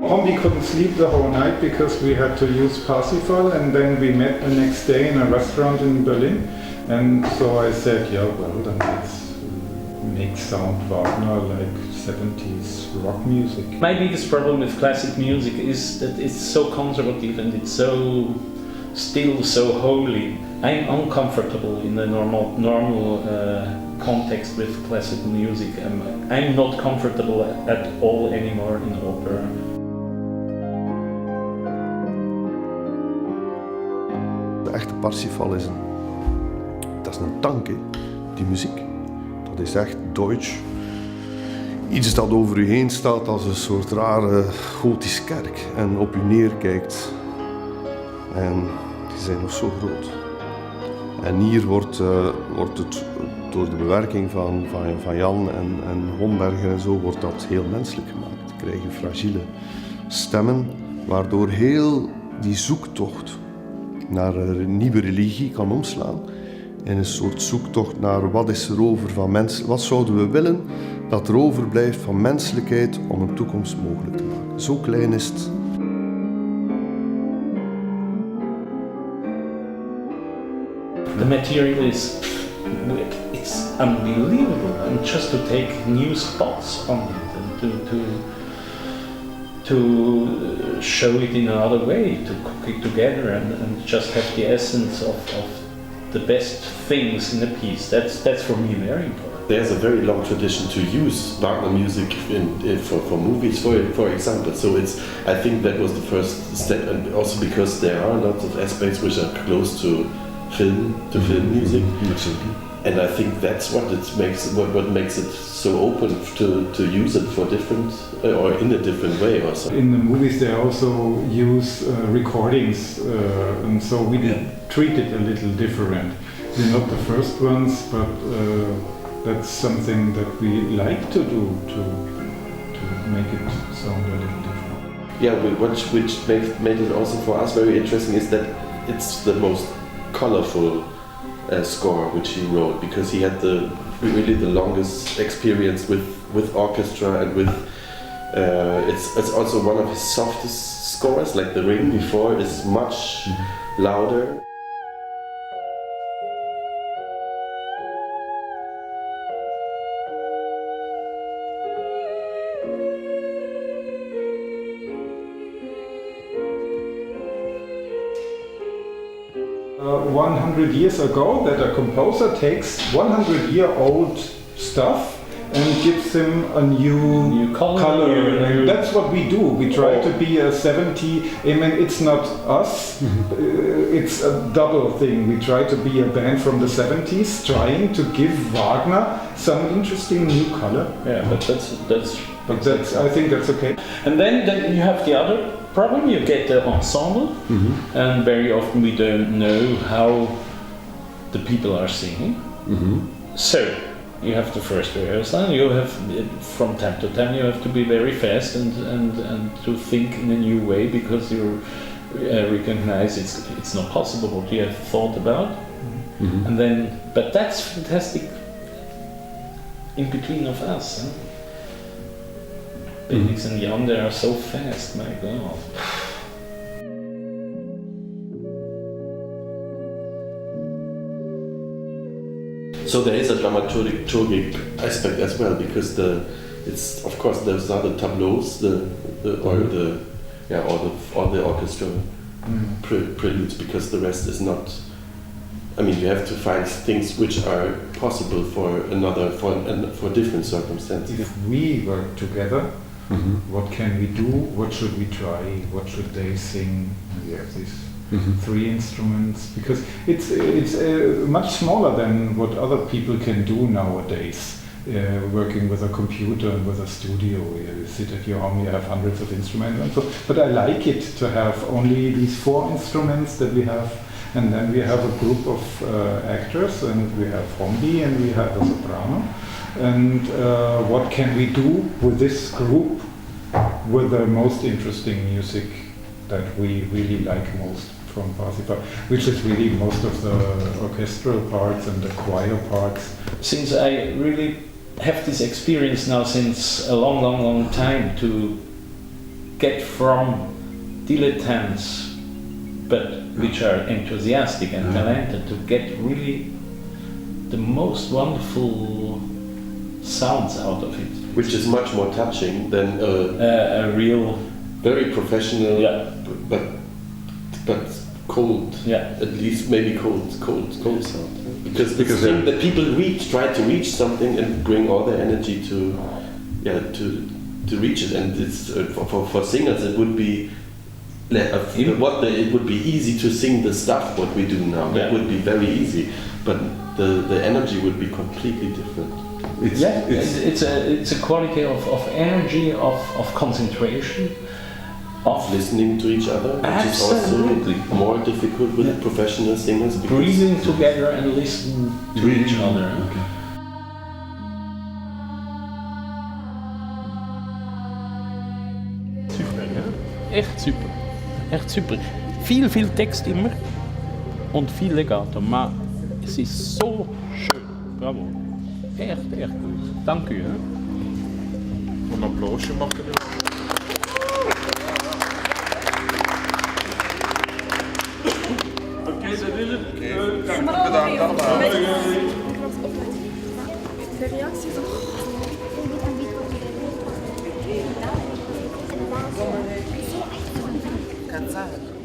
We couldn't sleep the whole night because we had to use Parsifal, and then we met the next day in a restaurant in Berlin. And so I said, yeah, well, then let's make sound Wagner like 70s rock music. My biggest problem with classic music is that it's so conservative and it's still so holy. I'm uncomfortable in the normal context with classical music. I'm not comfortable at all anymore in opera. De echte Parsifal is een tank, hè, die muziek. Dat is echt Duits. Iets dat over u heen staat als een soort rare gotische kerk en op u neerkijkt. En die zijn nog zo groot. En hier wordt het door de bewerking van Jan en Homberger en zo wordt dat heel menselijk gemaakt. We krijgen fragiele stemmen, waardoor heel die zoektocht naar een nieuwe religie kan omslaan. In een soort zoektocht naar wat is er over van mens, wat zouden we willen dat er overblijft van menselijkheid om een toekomst mogelijk te maken. Zo klein is het. The material it's unbelievable, and just to take new spots on it and to show it in another way, to cook it together and just have the essence of the best things in a piece. That's for me very important. There's a very long tradition to use Wagner music for movies, for example. So I think that was the first step, and also because there are lots of aspects which are close to film music. And I think that's what makes it so open to use it for different or in a different way also. In the movies they also use recordings, and so we treat it a little different. We're not the first ones, but that's something that we like to do to make it sound a little different. Yeah, which made it also for us very interesting is that it's the most colorful score which he wrote, because he had really the longest experience with orchestra and with it's also one of his softest scores. Like The Ring before is much louder. Uh, 100 years ago, that a composer takes 100-year-old stuff and gives him a new color. And that's what we do. We try to be a 70. I mean, it's not us. It's a double thing. We try to be a band from the 70s, trying to give Wagner some interesting new color. Yeah, but that's I think that's okay. And then you have the other problem. You get the ensemble, and very often we don't know how the people are singing. So you have the first rehearsal. You have, from time to time, you have to be very fast and to think in a new way, because you recognize it's not possible what you have thought about. And then, but that's fantastic. In between of us. Huh? Felix and Jan, they are so fast, my God. So there is a dramaturgic aspect as well, because it's of course those are the tableaus, all the orchestral preludes, because the rest is not. I mean, you have to find things which are possible for different circumstances. If we work together, what can we do? What should we try? What should they sing? We have these three instruments, because it's much smaller than what other people can do nowadays. Working with a computer and with a studio, you sit at your home, you have hundreds of instruments, and so. But I like it to have only these four instruments that we have. And then we have a group of actors, and we have Hombi and we have a soprano. And what can we do with this group, with the most interesting music that we really like most from Parsifal, which is really most of the orchestral parts and the choir parts. Since I really have this experience now since a long time to get from dilettantes, but which are enthusiastic and talented, to get really the most wonderful sounds out of it. Which is much more touching than A real, very professional, yeah, but cold. yeah, At least maybe cold sound. Because Because thing that people try to reach something and bring all their energy to reach it, and it's for singers it would be. It would be easy to sing the stuff what we do now. Yeah. That would be very easy, but the energy would be completely different. It's a quality of energy, of concentration, of Listening to each other, which Absolutely. is also more difficult with professional singers. because- breathing together and listening to each other. Super, hè? Echt super. Echt super. Viel Text immer und viel Legato, maar es ist so schön. Bravo. Echt gut. Dank u. Hè? Een applausje maken. Oké, dat is het. Bedankt allemaal. De reactie van... Cazzare.